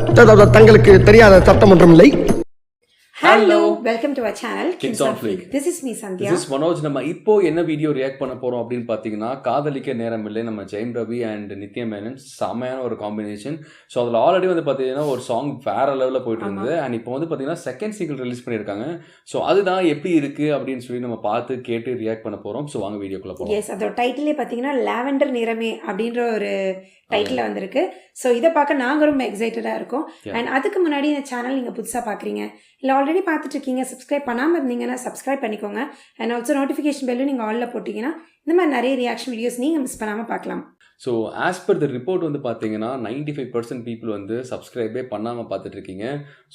தங்களுக்கு தெரியாத சட்டம் ஒன்றும் இல்லை. Hello, welcome to our channel Kings on Fleek. This is me Sandhya. This is Manoj. நம்ம இப்போ என்ன வீடியோ ரியாக்ட் பண்ண போறோம் அப்படின்னு பாத்தீங்கன்னா காதலிக்க நேரம் இல்லை நம்ம ஜெயம் ரவி அண்ட் நித்யா மேனன் செமையான ஒரு காம்பினேஷன். ஸோ அதில் ஆல்ரெடி வந்து பார்த்தீங்கன்னா ஒரு சாங் வேற லெவலில் போயிட்டு இருந்தது அண்ட் இப்போ வந்து பார்த்தீங்கன்னா செகண்ட் சிங்கிள் ரிலீஸ் பண்ணியிருக்காங்க. ஸோ அதுதான் எப்படி இருக்கு அப்படின்னு சொல்லி நம்ம பார்த்து கேட்டு ரியாக்ட் பண்ண போறோம். ஸோ வாங்க வீடியோக்குள்ள போறோம். எஸ், அதோட டைட்டிலே பார்த்தீங்கன்னா லாவெண்டர் நிறமே அப்படின்ற ஒரு டைட்டில் வந்திருக்கு. ஸோ இதை பார்க்க நாங்கள் ரொம்ப எக்ஸைட்டடாக இருக்கோம். அண்ட் அதுக்கு முன்னாடி இந்த சேனல் நீங்கள் புதுசாக பார்க்குறீங்க இல்லை ஆல்ரெடி பார்த்துட்டு இருக்கீங்க, சப்ஸ்கிரைப் பண்ணாமல் இருந்தீங்கன்னா சப்ஸ்கிரைப் பண்ணிக்கோங்க. அண்ட் ஆல்சோ நோட்டிஃபிகேஷன் பெல்லும் நீங்கள் ஆலில் போட்டிங்கன்னா இந்த மாதிரி நிறைய ரியாக்ஷன் வீடியோஸ் நீங்கள் மிஸ் பண்ணாமல் பார்க்கலாம். So as per the report வந்து பார்த்தீங்கன்னா 95% பீப்புள் வந்து சப்ஸ்கிரைபே பண்ணாமல் பார்த்துட்டு இருக்கீங்க.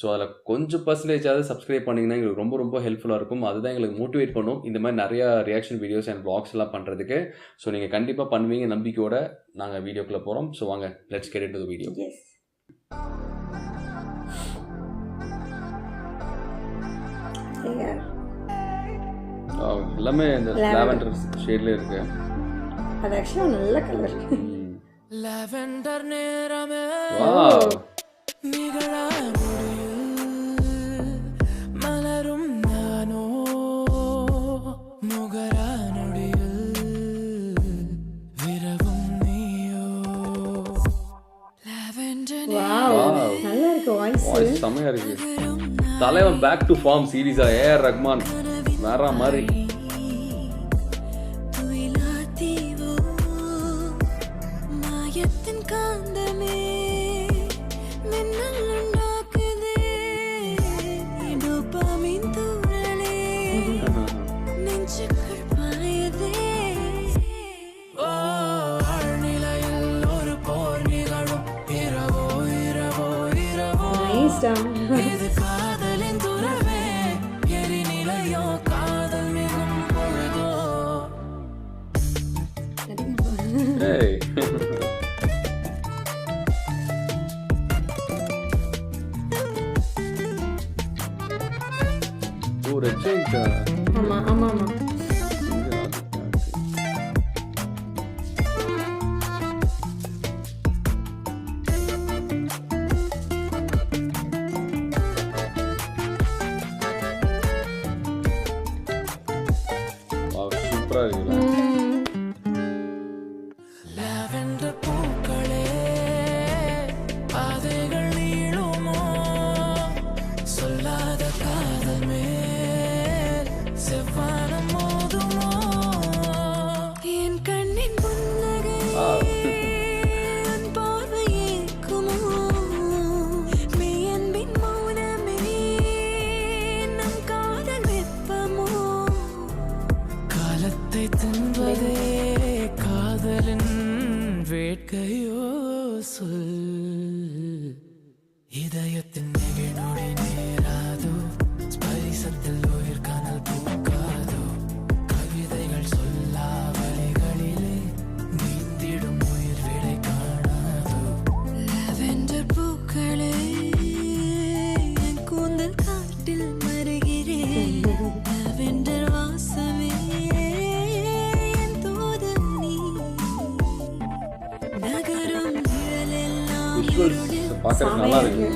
ஸோ அதில் கொஞ்சம் பர்சன்டேஜாவது சப்ஸ்கிரைப் பண்ணிங்கன்னா எங்களுக்கு ரொம்ப ரொம்ப ஹெல்ப்ஃபுல்லாக இருக்கும். அதுதான் எங்களுக்கு மோட்டிவேட் பண்ணும் இந்த மாதிரி நிறையா ரியாக்ஷன் வீடியோஸ் அண்ட் வ்ளாக்ஸ் எல்லாம் பண்ணுறதுக்கு. ஸோ நீங்கள் கண்டிப்பாக பண்ணுவீங்க நம்பிக்கையோட நாங்கள் வீடியோக்குள்ளே போகிறோம். ஸோ வாங்க let's get into the video. எல்லாமே இந்த லாவெண்டர் ஷேட்ல இருக்கு. அது ஆக்சுவலா நல்ல கலர். லாவெண்டர் நேரமே வாவ் நிகழா மலரும் நானோ முகரா நொடியில் விரவும் நீயோ லாவெண்டர் நல்லா இருக்கு வாய்ஸ். செமையா இருக்கு. தலைவன் பேக் டு ஃபார்ம் சீரீஸா ஏஆர் ரஹ்மான் வேற மாதிரி. Hey. Oh, Rajinka. ஆமா. Wow, சூப்பரா இருக்கு. காதலின் வேட்கையோ சொல் இதயத்தின் நெகிழ்நொடி நேராதோ ஸ்பரிசத்தில் உயிர் கனல் பூக்காதோ கவிதைகள் சொல்லா வழிகளிலே நீந்திடும் உயிர் விடை காணாதோ லாவெண்டர் பூக்களே என் கூந்தல் காட்டில் மருகிறேன் லாவெண்டர் வாசமே பார்க்கறது நல்லா இருக்கு.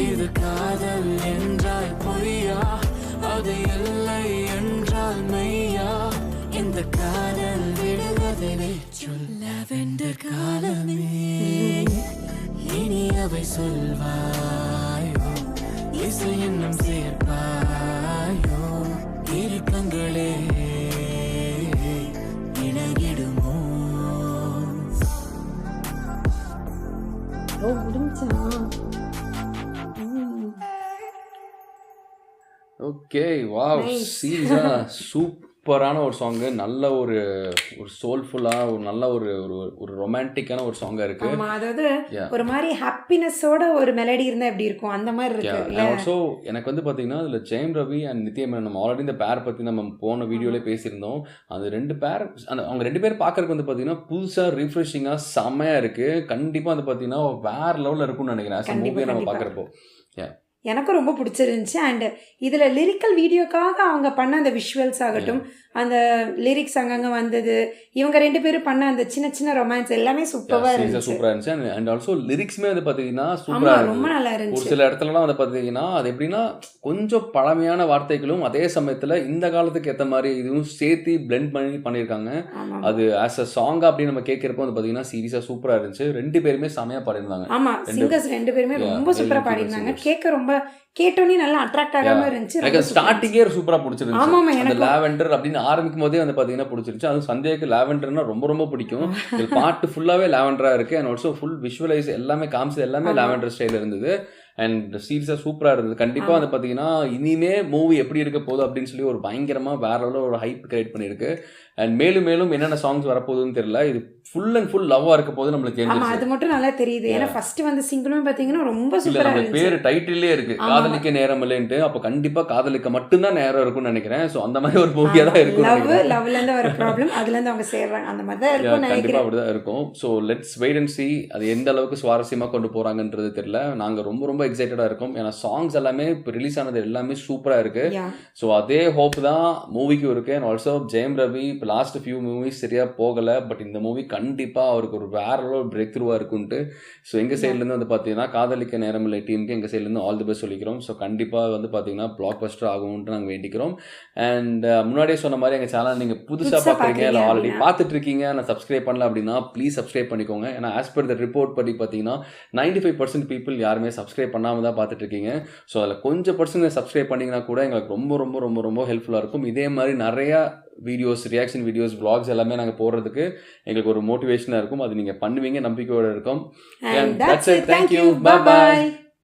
இது காதல் என்றால் பொய்யா, அது இல்லை என்றால் மெய்யா, இந்த காதல் விடுவதை சொல் லாவெண்டர் காலமே இனி அவை சொல்வாயோ இசை என்னும் சேர்ப்பாயோ இறுக்கங்களே இணங்கிடுமோ. ஓ ஓகே வாவ் Nice. சீரியஸா சூப்பரான ஒரு சாங்கு, நல்ல ஒரு சோல்ஃபுல்லாக ஒரு நல்ல ஒரு ஒரு ரொமான்டிக்கான ஒரு சாங்காக இருக்குது. ஆமா, அதாவது Yeah. ஒரு மாதிரி ஹாப்பினஸோட ஒரு மெலடி இருந்தா எப்படி இருக்கும் அந்த மாதிரி இருக்கு இல்ல? ஆல்சோ எனக்கு வந்து பார்த்தீங்கன்னா அதில் ஜெயம் ரவி அண்ட் நித்யமேனன் நம்ம ஆல்ரெடி இந்த பேர் பற்றி நம்ம போன வீடியோலேயே பேசியிருந்தோம். அந்த 2 பேர் அவங்க 2 பேர் பார்க்கறதுக்கு வந்து பார்த்தீங்கன்னா புதுசாக ரீஃப்ரெஷிங்காக செம்மையாக இருக்குது. கண்டிப்பாக வந்து பார்த்தீங்கன்னா வேற லெவலில் இருக்கும்னு நினைக்கிறேன் as a கண்டிப்பா, movie நம்ம கண்டிப்பா. பார்க்குறப்போ. எனக்கும் ரொம்ப பிடிச்சிருந்துச்சு. அண்ட் இதில் லிரிக்கல் வீடியோக்காக அவங்க பண்ண அந்த விஷுவல்ஸ் ஆகட்டும், அந்த லிரிக்ஸ் அங்கங்கே வந்தது, இவங்க 2 பேரும் பண்ண அந்த சின்ன சின்ன ரொமான்ஸ் எல்லாமே சூப்பராக இருந்துச்சு. சூப்பராக இருந்துச்சு. அண்ட் ஆல்சோ லிரிக்ஸ்மே வந்து பார்த்தீங்கன்னா ஆமா, சூப்பராக ரொம்ப இருந்துச்சு. நல்லா ஒரு இருந்துச்சு. சில இடத்துலலாம் வந்து பார்த்தீங்கன்னா அது எப்படின்னா கொஞ்சம் பழமையான வார்த்தைகளும் அதே சமயத்தில் இந்த காலத்துக்கு ஏற்ற மாதிரி இதுவும் சேர்த்து பிளெண்ட் பண்ணி பண்ணியிருக்காங்க. ஆமா அது ஆஸ் அ சாங் அப்படின்னு நம்ம கேட்குறப்போ வந்து பார்த்தீங்கன்னா சீரியஸாக சூப்பராக இருந்துச்சு. 2 பேருமே செமையாக பாடிருந்தாங்க. ஆமா, சிங்கர்ஸ் 2 பேருமே Yeah, ரொம்ப சூப்பரா very good பாடிருந்தாங்க. singers. கேட்க ரொம்ப கேட்டோன்னே நல்லா அட்ராக்ட் ஆகாம இருந்துச்சு. எனக்கு ரொம்ப சூப்பரா இருந்துச்சு. ஸ்டார்டிங்கே சூப்பராக பிடிச்சிருந்துச்சு. ஆமாமா, அந்த எனக்கும். லாவெண்டர் அப்படின்னு ஆரம்பிக்கும் போதே வந்து பார்த்தீங்கன்னா பிடிச்சிருந்துச்சு. அதுவும் சந்தியாவுக்கு லாவெண்டர்னா ரொம்ப ரொம்ப பிடிக்கும். இது பாட்டு ஃபுல்லாகவே லாவெண்டராக இருக்குது. அண்ட் ஆல்சோ ஃபுல் விஷுவலைஸ் எல்லாமே காமிச்சது எல்லாமே ஆமா. லாவெண்டர் ஸ்டைல் இருந்தது. அண்ட் சீரியஸாக சூப்பராக இருந்தது. கண்டிப்பாக வந்து பார்த்தீங்கன்னா இனிமே மூவி எப்படி இருக்க போகுது அப்படின்னு சொல்லி ஒரு பயங்கரமாக வேற லெவலில் ஒரு ஹைப் கிரியேட் பண்ணியிருக்கு. அண்ட் மேலும் மேலும் என்னென்ன சாங்ஸ் வரப்போகுதுன்னு தெரியல. இது ஃபுல் அண்ட் ஃபுல் லவ்வாக இருக்க போது நம்மளுக்கு ஆமா, தெரிஞ்சிருச்சு. அது மட்டும் நல்லா தெரியுது. ஏன்னா ஃபர்ஸ்ட் வந்து சிங்கிளுமே பாத்தீங்கன்னா ரொம்ப இல்ல சூப்பரா நம்ம இருந்துச்சு. பேரு டைட்டிலே இருக்கு ஆமா. காதலிக்க நேரம் இல்லைன்ட்டு. அப்ப கண்டிப்பா காதலிக்க மட்டும்தான் நேரம் இருக்கும்னு நினைக்கிறேன். சோ அந்த மாதிரி ஒரு மூவியா தான் இருக்கும் லவ் நினைக்கிறேன். லவ்ல இருந்து வர ப்ராப்ளம் அதுல இருந்து அவங்க சேர்றாங்க அந்த மாதிரி தான் இருக்கும்னு கண்டிப்பா நினைக்கிறேன். அப்படிதான் இருக்கும். So let's wait and see அது எந்த அளவுக்கு சுவாரஸ்யமா கொண்டு போறாங்கன்றது தெரியல. நாங்க ரொம்ப ரொம்ப எக்ஸைட்டடா இருக்கோம். ஏன்னா சாங்ஸ் எல்லாமே இப்போ ரிலீஸ் ஆனது எல்லாமே சூப்பரா இருக்கு. Yeah. ஸோ அதே ஹோப் தான் மூவிக்கும் இருக்கு. அண்ட் ஆல்சோ ஜெயம் ரவி இப்போ லாஸ்ட் ஃபியூ மூவிஸ் சரியா போகல. பட் இந்த மூவி கண்டிப்பா அவருக்கு ஒரு வேற ஒரு பிரேக் த்ரூவா இருக்குன்ட்டு. ஸோ எங்க சைட்ல இருந்து வந்து பாத்தீங்கன்னா காதலிக்க நேரமில்லை டீமுக்கு எங்க சைட்ல இருந்து ஆல் தி பெஸ்ட் சொல்லிக்கிறோம். ஸோ கண்டிப்பா வந்து பாத்தீங்கன்னா பிளாக் பஸ்டர் ஆகும்ட்டு நாங்க வேண்டிக்கிறோம். அண்ட் முன்னாடியே சொன்ன மாதிரி எங்க சேனல் நீங்க புதுசா புதுசா பாக்குறீங்க இல்ல பாக்குறீங்க ஆல்ரெடி அப்படின்னா. பார்த்துட்டு இருக்கீங்க நான் சப்ஸ்கிரைப் பண்ணல அப்படின்னா ப்ளீஸ் சப்ஸ்கிரைப் பண்ணிக்கோங்க. ஏன்னா ஆஸ் பர் த ரிப்போர்ட் படி பார்த்தீங்கன்னா 95% பீப்புள் யாருமே சப்ஸ்கிரைப் பண்ணாமல் தான் பார்த்துட்டு இருக்கீங்க. ஸோ அதில் கொஞ்சம் பர்சன்ட் சப்ஸ்கிரைப் பண்ணிங்கன்னா கூட எங்களுக்கு ரொம்ப ரொம்ப ரொம்ப ரொம்ப ஹெல்ப்ஃபுல்லாக இருக்கும். இதே மாதிரி நிறையா வீடியோஸ் ரியாக்ஷன் வீடியோஸ் vlogs எல்லாமே நாங்கள் போடுறதுக்கு எங்களுக்கு ஒரு மோட்டிவேஷனாக இருக்கும். அது நீங்கள் பண்ணுவீங்க நம்பிக்கையோடு இருக்கும். And that's it. Thank Thank you. you. Bye bye. Bye-bye.